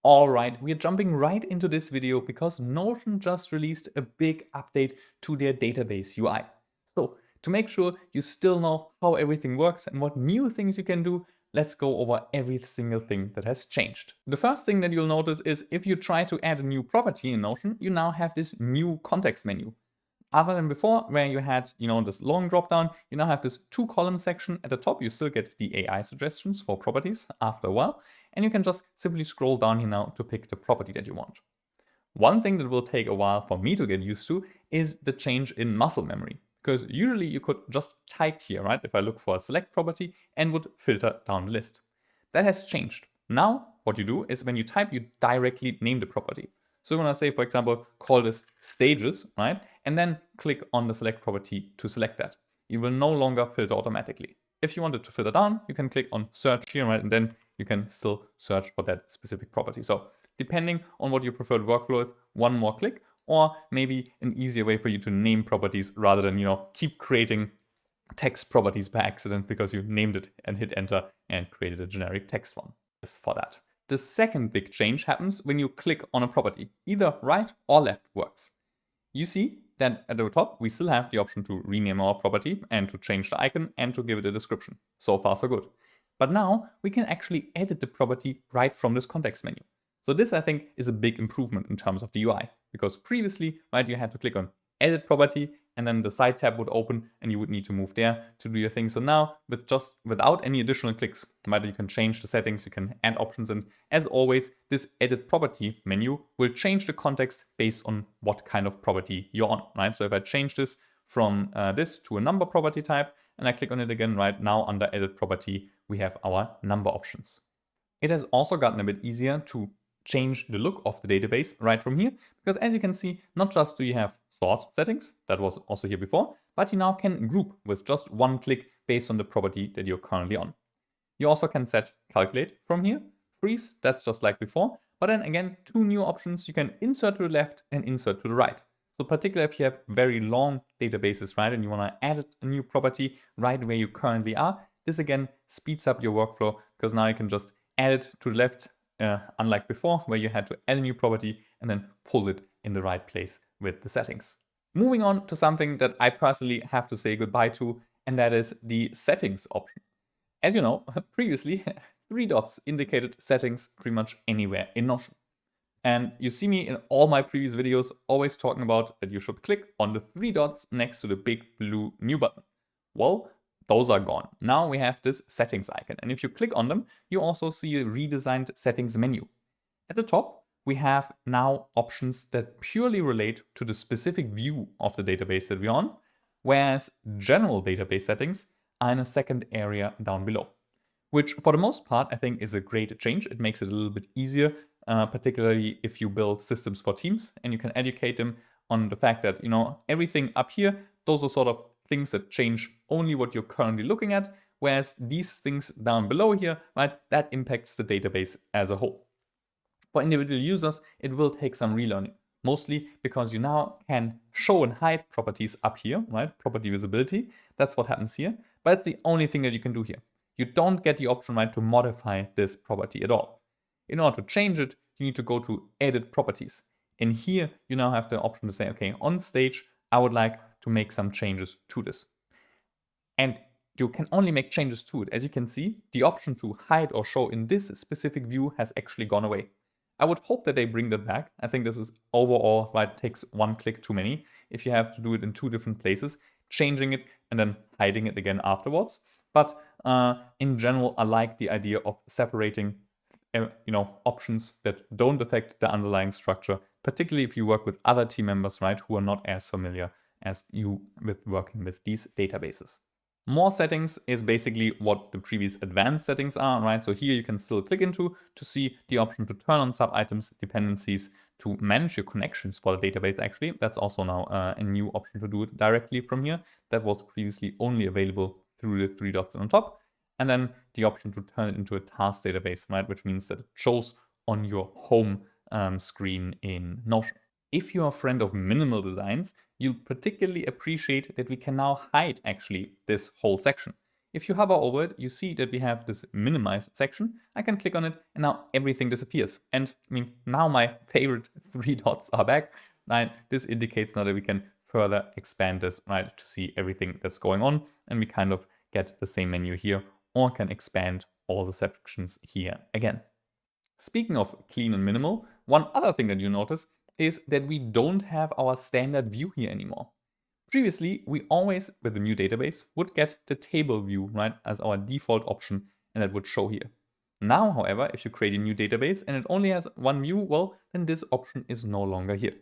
All right, we're jumping right into this video because Notion just released a big update to their database UI. So, to make sure you still know how everything works and what new things you can do, let's go over every single thing that has changed. The first thing that you'll notice is if you try to add a new property in Notion, you now have this new context menu. Other than before, where you had, this long drop down, you now have this two-column section. At the top, you still get the AI suggestions for properties after a while, and you can just simply scroll down here now to pick the property that you want. One thing that will take a while for me to get used to is the change in muscle memory. Because usually you could just type here, right? If I look for a select property and would filter down the list. That has changed. Now, what you do is when you type, you directly name the property. So when I say, for example, call this stages, right? And then click on the select property to select that. You will no longer filter automatically. If you wanted to filter down, you can click on search here, right? And then you can still search for that specific property. So depending on what your preferred workflow is, one more click, or maybe an easier way for you to name properties rather than, keep creating text properties by accident because you named it and hit enter and created a generic text one for that. The second big change happens when you click on a property. Either right or left works. You see that at the top, we still have the option to rename our property and to change the icon and to give it a description. So far, so good. But now we can actually edit the property right from this context menu. So this, I think, is a big improvement in terms of the UI, because previously, right, you had to click on edit property and then the side tab would open and you would need to move there to do your thing. So now without any additional clicks, right, you can change the settings, you can add options, and as always, this edit property menu will change the context based on what kind of property you're on, right? So if I change this from this to a number property type and I click on it again, right now under edit property, we have our number options. It has also gotten a bit easier to change the look of the database right from here, because as you can see, not just do you have sort settings, that was also here before, but you now can group with just one click based on the property that you're currently on. You also can set calculate from here, freeze, that's just like before, but then again, two new options, you can insert to the left and insert to the right. So particularly if you have very long databases, right, and you want to add a new property right where you currently are, this again speeds up your workflow because now you can just add it to the left, unlike before where you had to add a new property and then pull it in the right place with the settings. Moving on to something that I personally have to say goodbye to, and that is the settings option. As you know, previously, three dots indicated settings pretty much anywhere in Notion. And you see me in all my previous videos always talking about that you should click on the three dots next to the big blue new button. Well, those are gone. Now we have this settings icon. And if you click on them, you also see a redesigned settings menu. At the top, we have now options that purely relate to the specific view of the database that we're on, whereas general database settings are in a second area down below, which for the most part, I think is a great change. It makes it a little bit easier, particularly if you build systems for teams and you can educate them on the fact that, everything up here, those are sort of things that change only what you're currently looking at, whereas these things down below here, right, that impacts the database as a whole. For individual users, it will take some relearning, mostly because you now can show and hide properties up here, right? Property visibility, that's what happens here, but it's the only thing that you can do here. You don't get the option, right, to modify this property at all. In order to change it, you need to go to Edit Properties. And here, you now have the option to say, okay, on stage, I would like to make some changes to this. And you can only make changes to it. As you can see, the option to hide or show in this specific view has actually gone away. I would hope that they bring that back. I think this is overall, right, takes one click too many. If you have to do it in two different places, changing it and then hiding it again afterwards. But in general, I like the idea of separating options that don't affect the underlying structure, particularly if you work with other team members, right, who are not as familiar as you with working with these databases. More settings is basically what the previous advanced settings are, right? So here you can still click into to see the option to turn on sub-items, dependencies, to manage your connections for the database actually. That's also now a new option to do it directly from here. That was previously only available through the three dots on top. And then the option to turn it into a task database, right? Which means that it shows on your home screen in Notion. If you're a friend of minimal designs, you'll particularly appreciate that we can now hide actually this whole section. If you hover over it, you see that we have this minimize section. I can click on it and now everything disappears. And I mean, now my favorite 3 dots are back. Right? This indicates now that we can further expand this, right, to see everything that's going on. And we kind of get the same menu here, or can expand all the sections here again. Speaking of clean and minimal, one other thing that you notice is that we don't have our standard view here anymore. Previously, we always, with the new database, would get the table view, right, as our default option, and that would show here. Now, however, if you create a new database and it only has one view, well, then this option is no longer here.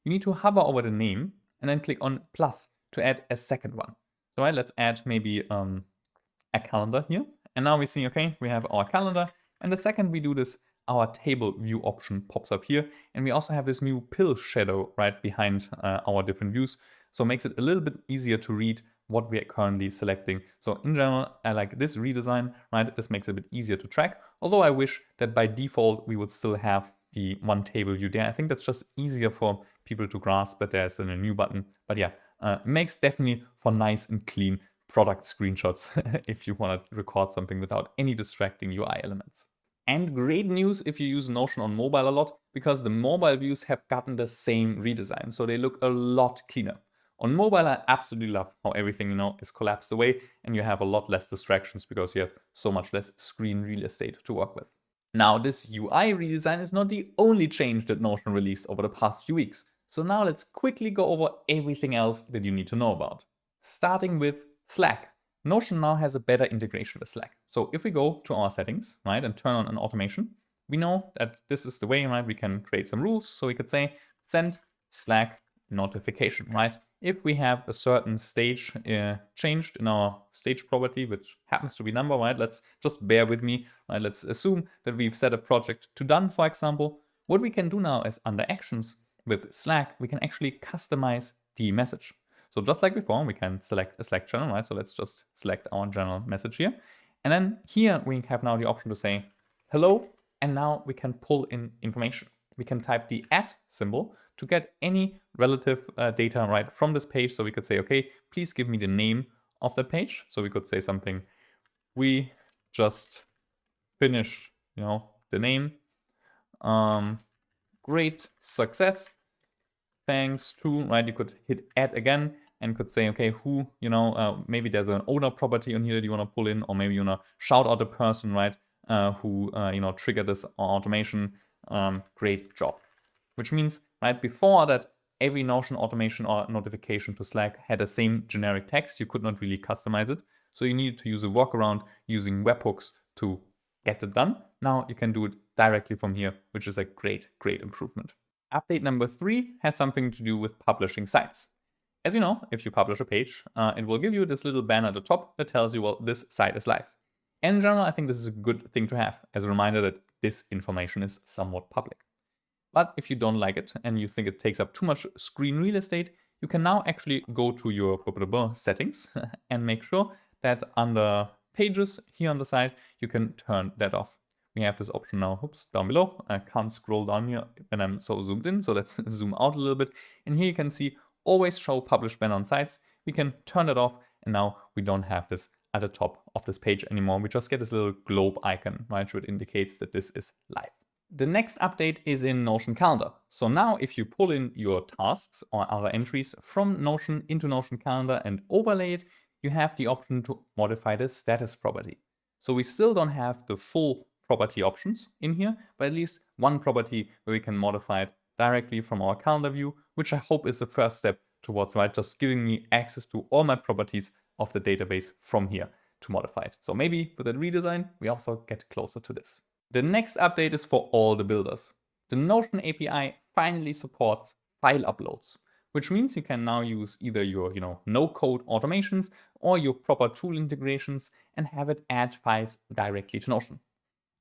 You need to hover over the name and then click on plus to add a second one. So right, let's add maybe a calendar here. And now we see, okay, we have our calendar. And the second we do this, our table view option pops up here. And we also have this new pill shadow right behind our different views. So it makes it a little bit easier to read what we are currently selecting. So in general, I like this redesign, right? This makes it a bit easier to track. Although I wish that by default, we would still have the one table view there. I think that's just easier for people to grasp that there's a new button. But yeah, makes definitely for nice and clean product screenshots if you want to record something without any distracting UI elements. And great news if you use Notion on mobile a lot, because the mobile views have gotten the same redesign, so they look a lot cleaner. On mobile, I absolutely love how everything, is collapsed away and you have a lot less distractions because you have so much less screen real estate to work with. Now, this UI redesign is not the only change that Notion released over the past few weeks. So now let's quickly go over everything else that you need to know about. Starting with Slack. Notion now has a better integration with Slack. So if we go to our settings, right, and turn on an automation, we know that this is the way, right, we can create some rules. So we could say send Slack notification, right? If we have a certain stage changed in our stage property, which happens to be number, right? Let's just bear with me, right? Let's assume that we've set a project to done, for example. What we can do now is under actions with Slack, we can actually customize the message. So just like before, we can select a Slack channel, right? So let's just select our general message here. And then here we have now the option to say hello, and now we can pull in information. We can type the @ symbol to get any relative data right from this page. So we could say, okay, please give me the name of the page. So we could say something, we just finished, the name. Great success. Thanks to, right? You could hit add again and could say, okay, who, maybe there's an owner property on here that you want to pull in, or maybe you want to shout out the person, right? Who, triggered this automation. Great job. Which means, right, before that, every Notion automation or notification to Slack had the same generic text. You could not really customize it. So you needed to use a workaround using webhooks to get it done. Now you can do it directly from here, which is a great, great improvement. Update number 3 has something to do with publishing sites. As you know, if you publish a page, it will give you this little banner at the top that tells you, well, this site is live. And in general, I think this is a good thing to have as a reminder that this information is somewhat public. But if you don't like it and you think it takes up too much screen real estate, you can now actually go to your settings and make sure that under pages here on the side, you can turn that off. We have this option now, down below. I can't scroll down here when I'm so zoomed in. So let's zoom out a little bit. And here you can see always show publish banner on sites. We can turn that off. And now we don't have this at the top of this page anymore. We just get this little globe icon, right? Which indicates that this is live. The next update is in Notion Calendar. So now if you pull in your tasks or other entries from Notion into Notion Calendar and overlay it, you have the option to modify the status property. So we still don't have the full property options in here, but at least one property where we can modify it directly from our calendar view, which I hope is the first step towards, right, just giving me access to all my properties of the database from here to modify it. So maybe with a redesign, we also get closer to this. The next update is for all the builders. The Notion API finally supports file uploads, which means you can now use either your no-code automations or your proper tool integrations and have it add files directly to Notion.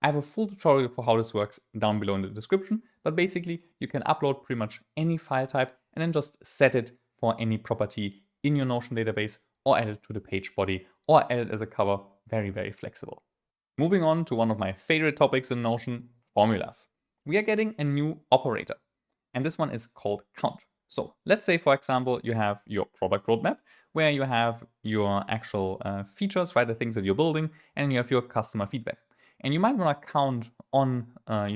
I have a full tutorial for how this works down below in the description, but basically you can upload pretty much any file type and then just set it for any property in your Notion database or add it to the page body or add it as a cover. Very, very flexible. Moving on to one of my favorite topics in Notion, formulas. We are getting a new operator, and this one is called count. So let's say, for example, you have your product roadmap where you have your actual features, right, the things that you're building, and you have your customer feedback. And you might want to count on, a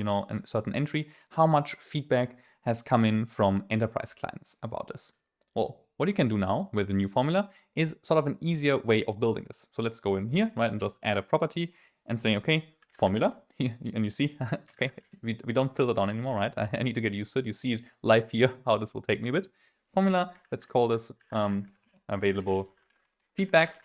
certain entry, how much feedback has come in from enterprise clients about this. Well, what you can do now with the new formula is sort of an easier way of building this. So let's go in here, right, and just add a property and say, okay, formula, and you see, okay, we don't fill it on anymore, right? I need to get used to it. You see it live here, how this will take me a bit. Formula, let's call this available feedback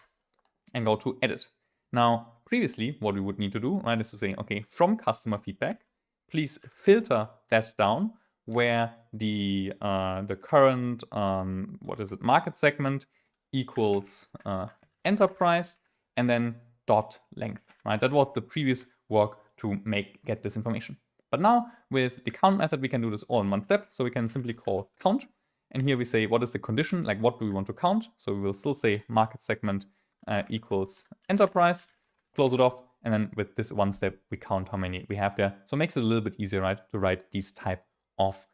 and go to edit. Now, previously, what we would need to do, right, is to say, okay, from customer feedback, please filter that down where the current, market segment equals enterprise, and then dot length, right? That was the previous work to get this information. But now with the count method, we can do this all in one step. So we can simply call count. And here we say, what is the condition? Like, what do we want to count? So we will still say market segment equals enterprise, close it off. And then with this one step, we count how many we have there. So it makes it a little bit easier, right, to write these type of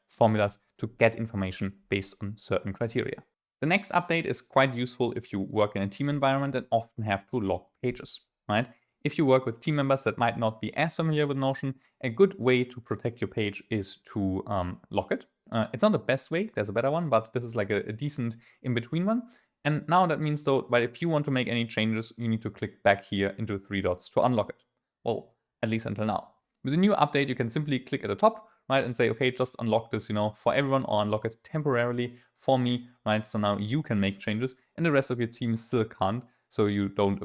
formulas to get information based on certain criteria. The next update is quite useful if you work in a team environment and often have to log pages, right? If you work with team members that might not be as familiar with Notion, a good way to protect your page is to lock it. It's not the best way, there's a better one, but this is like a decent in-between one. And now that means though, but if you want to make any changes, you need to click back here into 3 dots to unlock it. Well, at least until now. With the new update, you can simply click at the top, right, and say, okay, just unlock this, for everyone, or unlock it temporarily for me, right? So now you can make changes and the rest of your team still can't. So you don't,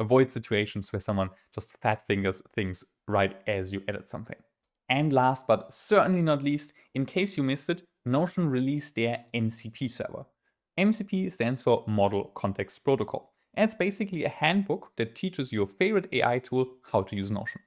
avoid situations where someone just fat fingers things right as you edit something. And last but certainly not least, in case you missed it, Notion released their MCP server. MCP stands for Model Context Protocol. And it's basically a handbook that teaches your favorite AI tool how to use Notion.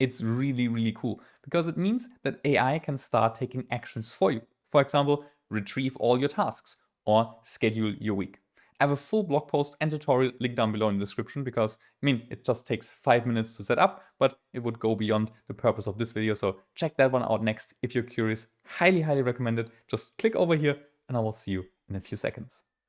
It's really, really cool because it means that AI can start taking actions for you. For example, retrieve all your tasks or schedule your week. I have a full blog post and tutorial linked down below in the description because, it just takes 5 minutes to set up, but it would go beyond the purpose of this video. So check that one out next if you're curious. Highly, highly recommend it. Just click over here and I will see you in a few seconds.